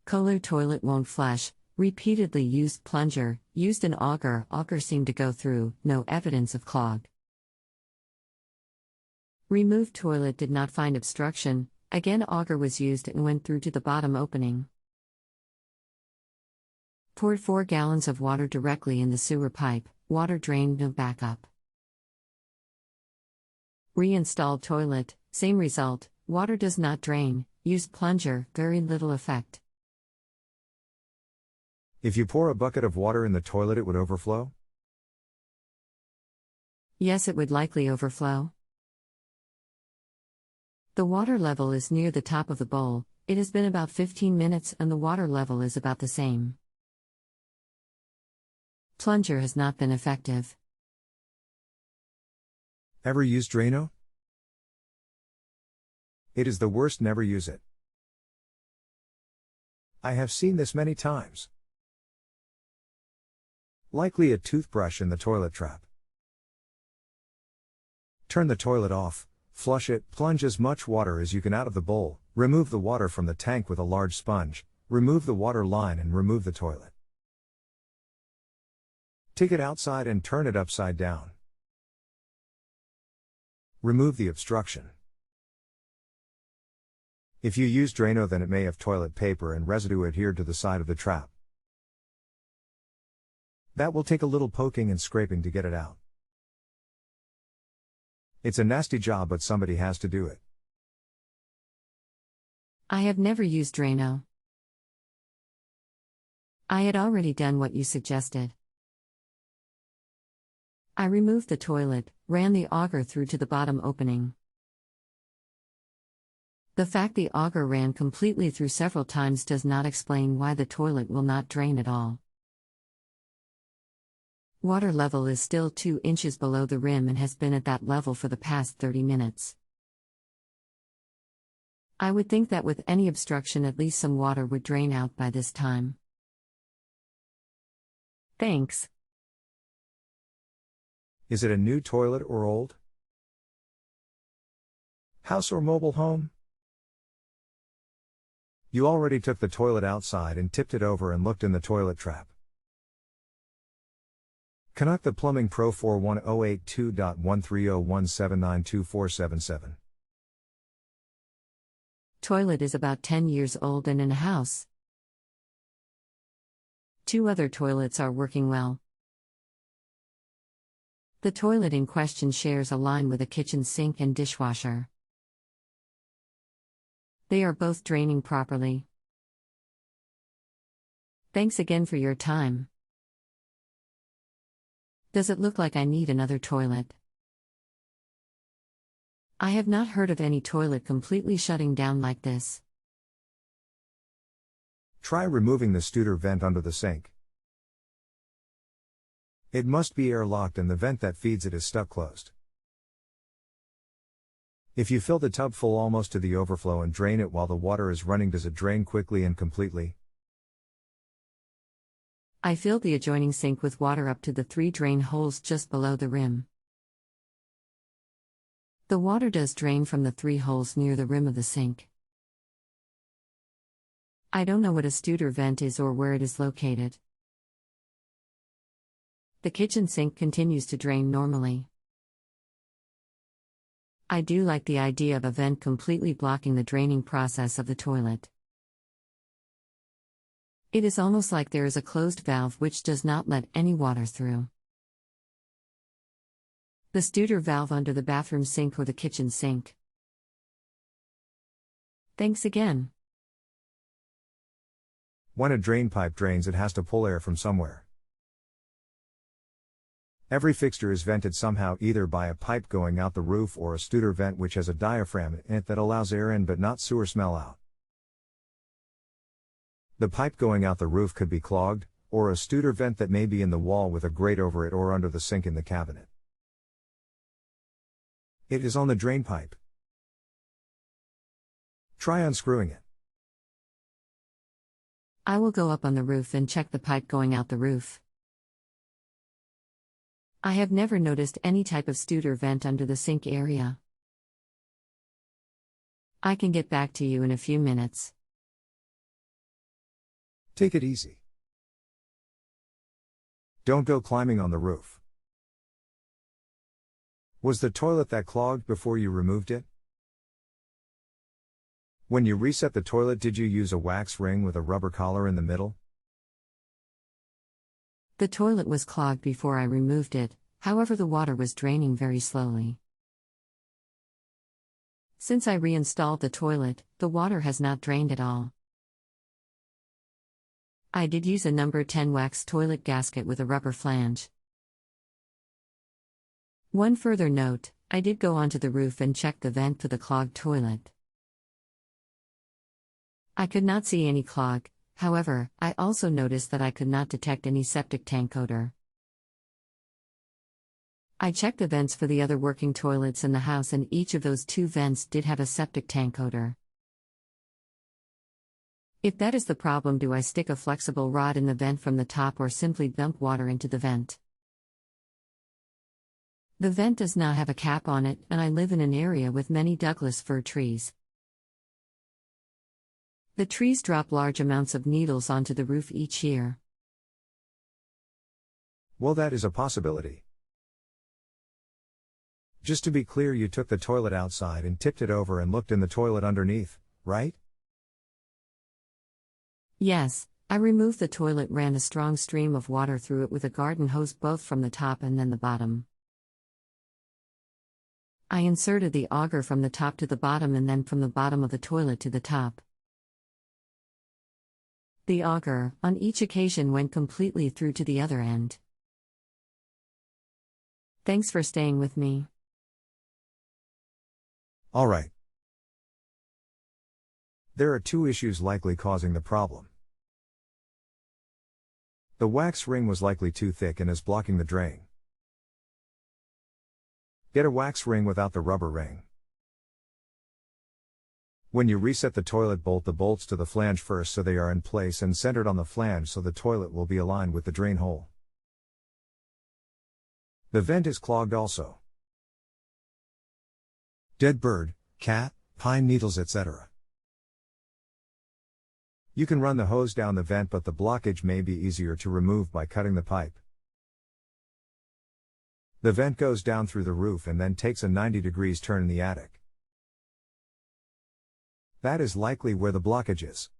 Kohler toilet won't flush. Repeatedly used plunger, used an auger. Auger seemed to go through, no evidence of clog. Removed toilet did not find obstruction. Again, auger was used and went through to the bottom opening. Poured 4 gallons of water directly in the sewer pipe. Water drained, no backup. Reinstalled toilet, same result. Water does not drain. Used plunger, very little effect. If you pour a bucket of water in the toilet, it would overflow? Yes, it would likely overflow. The water level is near the top of the bowl. It has been about 15 minutes and the water level is about the same. Plunger has not been effective. Ever used drano? It is the worst, never use it. I have seen this many times. Likely a toothbrush in the toilet trap. Turn the toilet off, flush it, plunge as much water as you can out of the bowl, remove the water from the tank with a large sponge, remove the water line and remove the toilet. Take it outside and turn it upside down. Remove the obstruction. If you use drano, then it may have toilet paper and residue adhered to the side of the trap. That will take a little poking and scraping to get it out. It's a nasty job, but somebody has to do it. I have never used drano. I had already done what you suggested. I removed the toilet, ran the auger through to the bottom opening. The fact the auger ran completely through several times does not explain why the toilet will not drain at all. Water level is still 2 inches below the rim and has been at that level for the past 30 minutes. I would think that with any obstruction at least some water would drain out by this time. Thanks. Is it a new toilet or old? House or mobile home? You already took the toilet outside and tipped it over and looked in the toilet trap. Canuck the Plumbing Pro 41082.13017924777. Toilet is about 10 years old and in a house. 2 other toilets are working well. The toilet in question shares a line with a kitchen sink and dishwasher. They are both draining properly. Thanks again for your time. Does it look like I need another toilet? I have not heard of any toilet completely shutting down like this. Try removing the Studer vent under the sink. It must be airlocked and the vent that feeds it is stuck closed. If you fill the tub full almost to the overflow and drain it while the water is running, does it drain quickly and completely? I filled the adjoining sink with water up to the 3 drain holes just below the rim. The water does drain from the 3 holes near the rim of the sink. I don't know what a Studer vent is or where it is located. The kitchen sink continues to drain normally. I do like the idea of a vent completely blocking the draining process of the toilet. It is almost like there is a closed valve which does not let any water through. The Studer valve under the bathroom sink or the kitchen sink. Thanks again. When a drain pipe drains, it has to pull air from somewhere. Every fixture is vented somehow, either by a pipe going out the roof or a Studer vent which has a diaphragm in it that allows air in but not sewer smell out. The pipe going out the roof could be clogged, or a Studer vent that may be in the wall with a grate over it or under the sink in the cabinet. It is on the drain pipe. Try unscrewing it. I will go up on the roof and check the pipe going out the roof. I have never noticed any type of Studer vent under the sink area. I can get back to you in a few minutes. Take it easy. Don't go climbing on the roof. Was the toilet that clogged before you removed it? When you reset the toilet, did you use a wax ring with a rubber collar in the middle? The toilet was clogged before I removed it, however the water was draining very slowly. Since I reinstalled the toilet, the water has not drained at all. I did use a number 10 wax toilet gasket with a rubber flange. One further note, I did go onto the roof and check the vent for the clogged toilet. I could not see any clog, however, I also noticed that I could not detect any septic tank odor. I checked the vents for the other working toilets in the house, and each of those 2 vents did have a septic tank odor. If that is the problem, do I stick a flexible rod in the vent from the top or simply dump water into the vent? The vent does not have a cap on it, and I live in an area with many Douglas fir trees. The trees drop large amounts of needles onto the roof each year. Well, that is a possibility. Just to be clear, you took the toilet outside and tipped it over and looked in the toilet underneath, right? Yes, I removed the toilet, ran a strong stream of water through it with a garden hose, both from the top and then the bottom. I inserted the auger from the top to the bottom and then from the bottom of the toilet to the top. The auger, on each occasion, went completely through to the other end. Thanks for staying with me. All right. There are 2 issues likely causing the problem. The wax ring was likely too thick and is blocking the drain. Get a wax ring without the rubber ring. When you reset the toilet, bolt the bolts to the flange first so they are in place and centered on the flange so the toilet will be aligned with the drain hole. The vent is clogged also. Dead bird, cat, pine needles, etc. You can run the hose down the vent, but the blockage may be easier to remove by cutting the pipe. The vent goes down through the roof and then takes a 90 degrees turn in the attic. That is likely where the blockage is.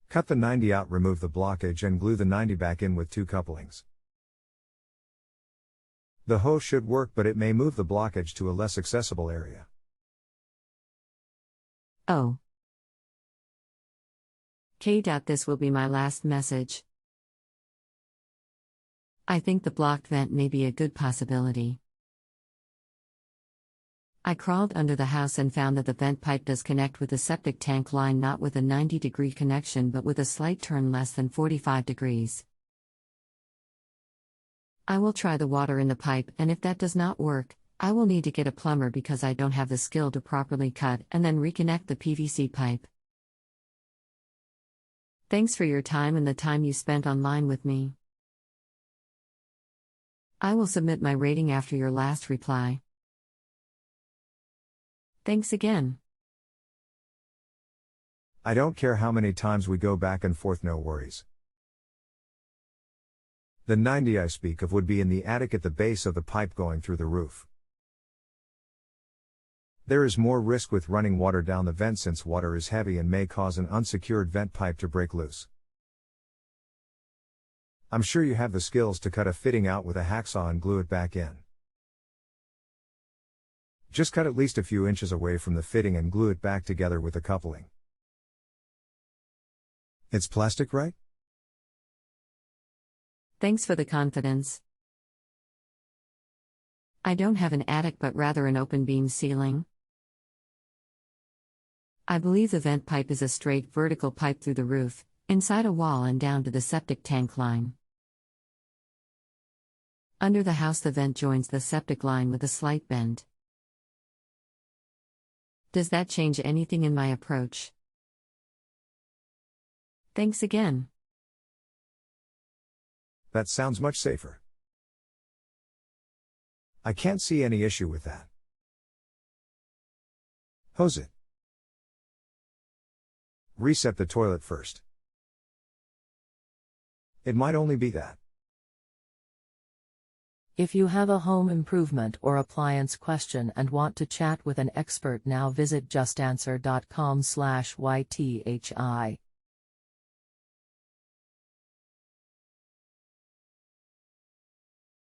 Cut the 90 out, remove the blockage and glue the 90 back in with 2 couplings. The hose should work, but it may move the blockage to a less accessible area. Oh. This will be my last message. I think the blocked vent may be a good possibility. I crawled under the house and found that the vent pipe does connect with the septic tank line, not with a 90-degree connection but with a slight turn less than 45 degrees. I will try the water in the pipe, and if that does not work, I will need to get a plumber because I don't have the skill to properly cut and then reconnect the PVC pipe. Thanks for your time and the time you spent online with me. I will submit my rating after your last reply. Thanks again. I don't care how many times we go back and forth, no worries. The 90 I speak of would be in the attic at the base of the pipe going through the roof. There is more risk with running water down the vent since water is heavy and may cause an unsecured vent pipe to break loose. I'm sure you have the skills to cut a fitting out with a hacksaw and glue it back in. Just cut at least a few inches away from the fitting and glue it back together with the coupling. It's plastic, right? Thanks for the confidence. I don't have an attic but rather an open beam ceiling. I believe the vent pipe is a straight vertical pipe through the roof, inside a wall and down to the septic tank line. Under the house, the vent joins the septic line with a slight bend. Does that change anything in my approach? Thanks again. That sounds much safer. I can't see any issue with that. Hose it. Reset the toilet first. It might only be that. If you have a home improvement or appliance question and want to chat with an expert now, visit justanswer.com/ythi.